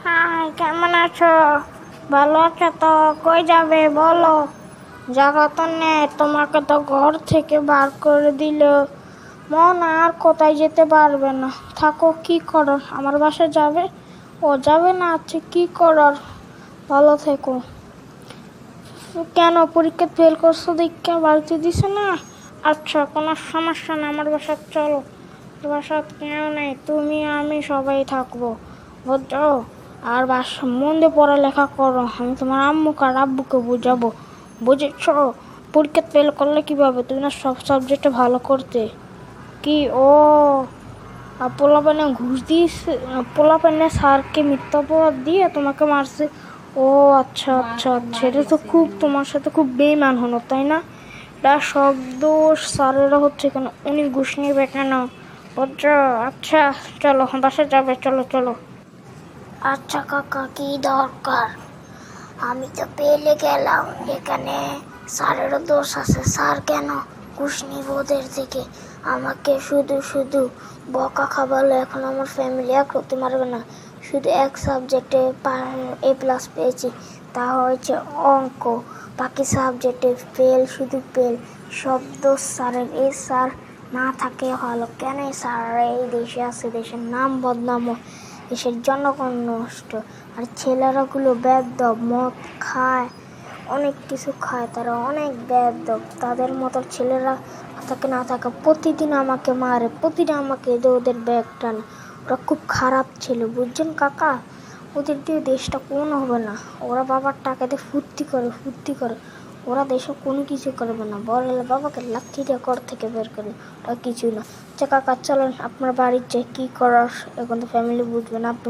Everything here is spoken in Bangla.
হাই, কেমন আছো? ভালো আছো তো? কই যাবে বলো? জায়গা তো নেই, তোমাকে তো ঘর থেকে বার করে দিল। মন আর কোথায় যেতে পারবে না। থাকো, কি করার? আমার বাসায় যাবে? ও যাবে না, আছে কি করার? ভালো থেকো। কেন পরীক্ষা ফেল করছো দীক্ষা বাড়িতে দিছে না? আচ্ছা, কোনো সমস্যা না, আমার বাসায় চলো। বাসায় কেউ নেই, তুমি আমি সবাই থাকবো, বুঝছো? আর মন দিয়ে পড়ালেখা করো, আমি তোমার আম্মুকে আর আব্বুকে বুঝাবো, বুঝেছ? পরীক্ষা ফেল করলে কিভাবে? তুমি না সব সাবজেক্টে ভালো করতে। কি ও পোলাপানে ঘুষ দিয়েছে? পোলাপানে স্যারকে মিথ্যা অপবাদ দিয়ে তোমাকে মারছে? ও আচ্ছা আচ্ছা আচ্ছা, এটা তো খুব তোমার সাথে খুব বেইমান হলো, তাই না? এটা সব দোষ স্যারেরা হচ্ছে কেন? উনি ঘুষ নেবে কেন? বুঝছো? আচ্ছা, চলো বাসা যাবে, চলো চলো। আচ্ছা কাকা, কি দরকার? আমি তো পেলে গেলাম, এখানে স্যারেরও দোষ আছে। স্যার কেন ঘুষ নিব ওদের থেকে? আমাকে শুধু শুধু বকা খাওয়ালো। এখন আমার ফ্যামিলি এক হতে পারবে না। শুধু এক সাবজেক্টে A+ পেয়েছি, তা হয়েছে অঙ্ক। বাকি সাবজেক্টে ফেল, শুধু ফেল। সব দোষ স্যারের। এই স্যার না থাকে ভালো। কেন এই স্যার এই দেশে আছে? দেশের নাম বদনাম হয়, দেশের জনগণ নষ্ট। আর ছেলেরাগুলো বেয়াদব, মদ খায়, অনেক কিছু খায়, তারা অনেক বেয়াদব। তাদের মতো ছেলেরা থাকে না থাকে, প্রতিদিন আমাকে মারে, প্রতিদিন আমাকে ওদের ব্যাগ টানে। ওরা খুব খারাপ ছেলে, বুঝছেন কাকা? ওদের দিয়ে দেশটা কোনো হবে না। ওরা বাবার টাকাতে ফুর্তি করে, ফুর্তি করে। ওরা দেশে কোনো কিছু করবে না। বড় হলে বাবাকে লাথি দিয়ে ঘর থেকে বের করে, ওরা কিছু না। আচ্ছা কাকা, চলেন আপনার বাড়ির যে কি করার, এখন তো ফ্যামিলি বুঝবে না। আপনি